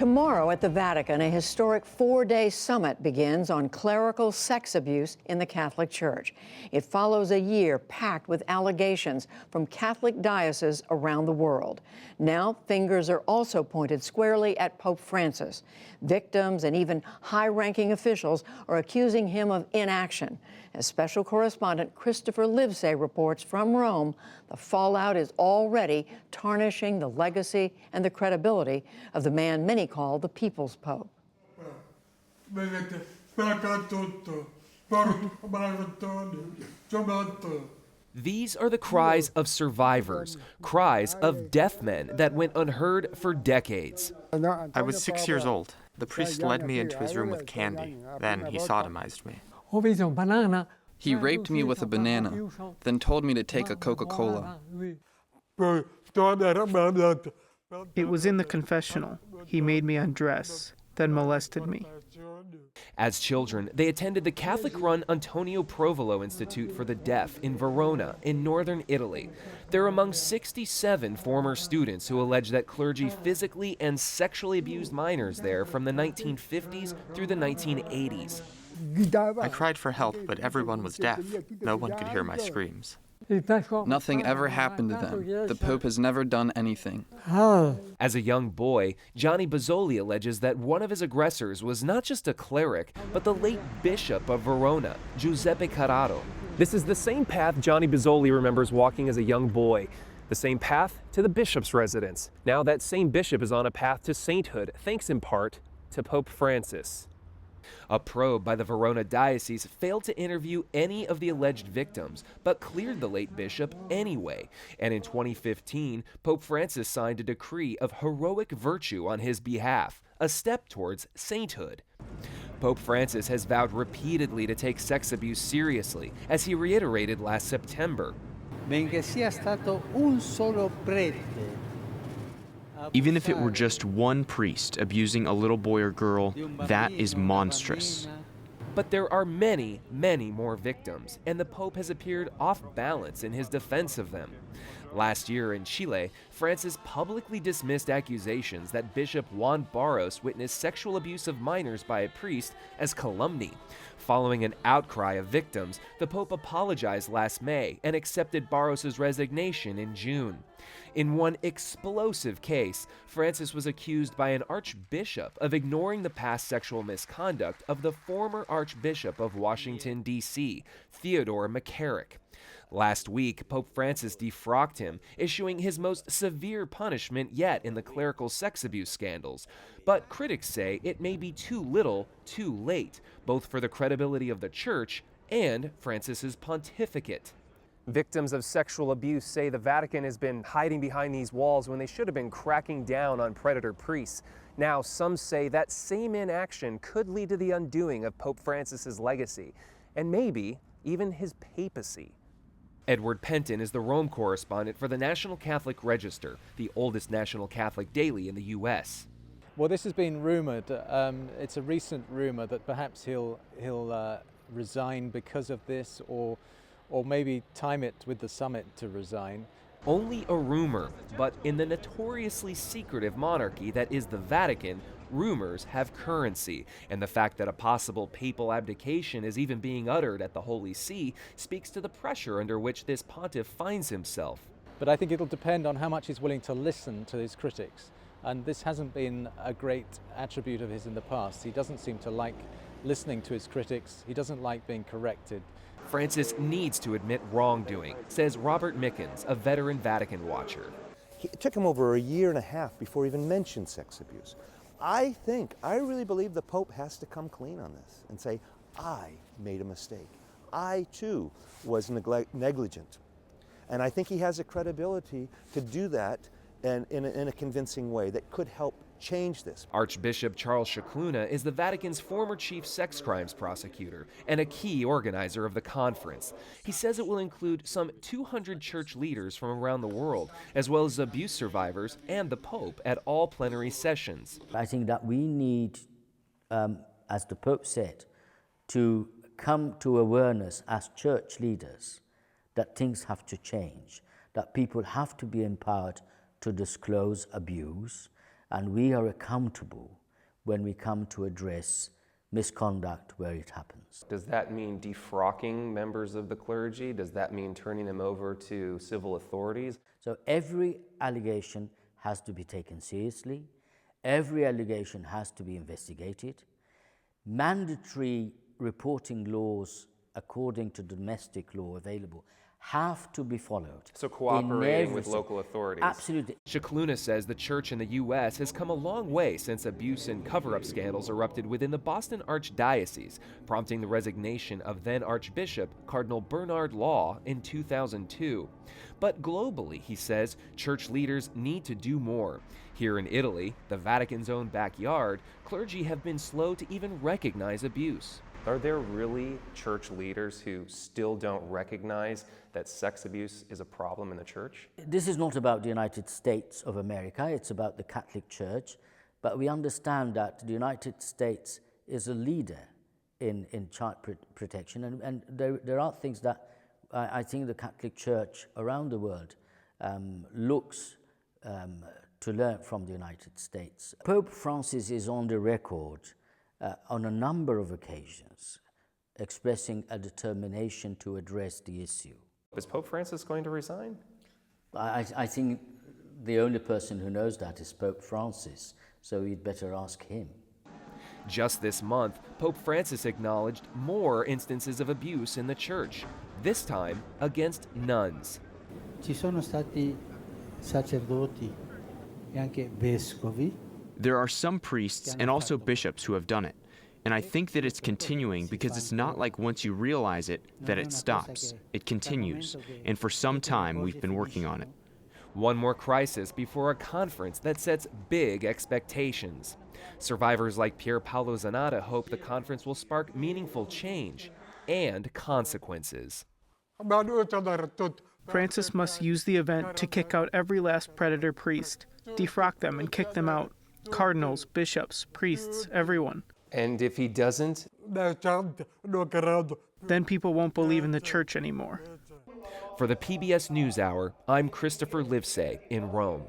Tomorrow at the Vatican, a historic four-day summit begins on clerical sex abuse in the Catholic Church. It follows a year packed with allegations from Catholic dioceses around the world. Now, fingers are also pointed squarely at Pope Francis. Victims and even high-ranking officials are accusing him of inaction. As special correspondent Christopher Livesay reports from Rome, the fallout is already tarnishing the legacy and the credibility of the man many call the People's Pope. These are the cries of survivors, cries of deaf men that went unheard for decades. I was 6 years old. The priest led me into his room with candy. Then he sodomized me. He raped me with a banana, then told me to take a Coca-Cola. It was in the confessional. He made me undress, then molested me. As children, they attended the Catholic-run Antonio Provolo Institute for the Deaf in Verona, in northern Italy. They're among 67 former students who allege that clergy physically and sexually abused minors there from the 1950s through the 1980s. I cried for help, but everyone was deaf. No one could hear my screams. Nothing ever happened to them. The Pope has never done anything. As a young boy, Gianni Bozzoli alleges that one of his aggressors was not just a cleric, but the late Bishop of Verona, Giuseppe Carraro. This is the same path Gianni Bozzoli remembers walking as a young boy. The same path to the bishop's residence. Now that same bishop is on a path to sainthood, thanks in part to Pope Francis. A probe by the Verona Diocese failed to interview any of the alleged victims, but cleared the late bishop anyway. And in 2015, Pope Francis signed a decree of heroic virtue on his behalf, a step towards sainthood. Pope Francis has vowed repeatedly to take sex abuse seriously, as he reiterated last September. Benché sia stato un solo prete. Even if it were just one priest abusing a little boy or girl, that is monstrous. But there are many, many more victims, and the Pope has appeared off balance in his defense of them. Last year in Chile, Francis publicly dismissed accusations that Bishop Juan Barros witnessed sexual abuse of minors by a priest as calumny. Following an outcry of victims, the Pope apologized last May and accepted Barros's resignation in June. In one explosive case, Francis was accused by an archbishop of ignoring the past sexual misconduct of the former Archbishop of Washington, D.C., Theodore McCarrick. Last week, Pope Francis defrocked him, issuing his most severe punishment yet in the clerical sex abuse scandals. But critics say it may be too little, too late, both for the credibility of the Church and Francis's pontificate. Victims of sexual abuse say the Vatican has been hiding behind these walls when they should have been cracking down on predator priests. Now, some say that same inaction could lead to the undoing of Pope Francis's legacy, and maybe even his papacy. Edward Penton is the Rome correspondent for the National Catholic Register, the oldest national Catholic daily in the U.S. Well, this has been rumored. It's a recent rumor that perhaps he'll resign because of this, or maybe time it with the summit to resign. Only a rumor, but in the notoriously secretive monarchy that is the Vatican, rumors have currency, and the fact that a possible papal abdication is even being uttered at the Holy See speaks to the pressure under which this pontiff finds himself. But I think it'll depend on how much he's willing to listen to his critics, and this hasn't been a great attribute of his in the past. He doesn't seem to like listening to his critics. He doesn't like being corrected. Francis needs to admit wrongdoing, says Robert Mickens, a veteran Vatican watcher. It took him over a year and a half before he even mentioned sex abuse. I really believe the Pope has to come clean on this and say, I made a mistake. I, too, was negligent. And I think he has the credibility to do that in a convincing way that could help change this. Archbishop Charles Scicluna is the Vatican's former chief sex crimes prosecutor and a key organizer of the conference. He says it will include some 200 church leaders from around the world, as well as abuse survivors and the Pope at all plenary sessions. I think that we need, as the Pope said, to come to awareness as church leaders that things have to change, that people have to be empowered to disclose abuse, and we are accountable when we come to address misconduct where it happens. Does that mean defrocking members of the clergy? Does that mean turning them over to civil authorities? So every allegation has to be taken seriously. Every allegation has to be investigated. Mandatory reporting laws according to domestic law available have to be followed. So cooperating with local authorities. Absolutely. Scicluna says the church in the U.S. has come a long way since abuse and cover-up scandals erupted within the Boston Archdiocese, prompting the resignation of then-Archbishop Cardinal Bernard Law in 2002. But globally, he says, church leaders need to do more. Here in Italy, the Vatican's own backyard, clergy have been slow to even recognize abuse. Are there really church leaders who still don't recognize that sex abuse is a problem in the church? This is not about the United States of America, it's about the Catholic Church, but we understand that the United States is a leader in child protection, and there are things that I think the Catholic Church around the world looks to learn from the United States. Pope Francis is on the record on a number of occasions expressing a determination to address the issue. Is Pope Francis going to resign? I think the only person who knows that is Pope Francis, so you'd better ask him. Just this month, Pope Francis acknowledged more instances of abuse in the church, this time against nuns. Ci sono stati sacerdoti e anche vescovi. There are some priests and also bishops who have done it. And I think that it's continuing because it's not like once you realize it that it stops. It continues. And for some time, we've been working on it. One more crisis before a conference that sets big expectations. Survivors like Pier Paolo Zanatta hope the conference will spark meaningful change and consequences. Francis must use the event to kick out every last predator priest, defrock them and kick them out. Cardinals, bishops, priests, everyone. And if he doesn't? Then people won't believe in the church anymore. For the PBS NewsHour, I'm Christopher Livesay in Rome.